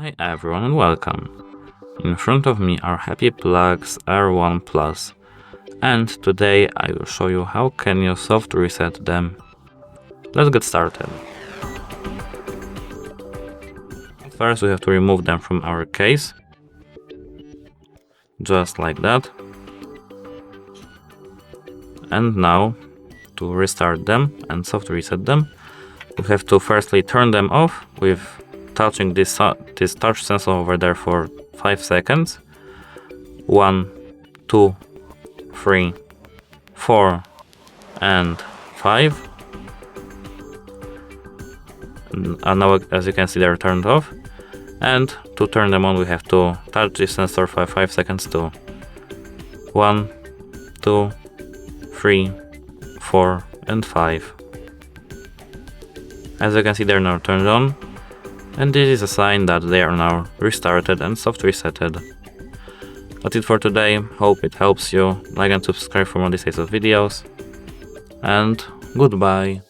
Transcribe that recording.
Hi everyone and welcome. In front of me are Happy Plugs R1 Plus, and today I will show you how can you soft reset them. Let's get started. First we have to remove them from our case, just like that. And now, to restart them and soft reset them, we have to firstly turn them off with touching this touch sensor over there for 5 seconds. 1, 2, 3, 4, and 5. And now, as you can see, they're turned off. And to turn them on, we have to touch this sensor for 5 seconds too. 1, 2, 3, 4, and 5. As you can see, they're now turned on, and this is a sign that they are now restarted and soft resetted. That's it for today. Hope it helps you. Like and subscribe for more these types of videos, and goodbye.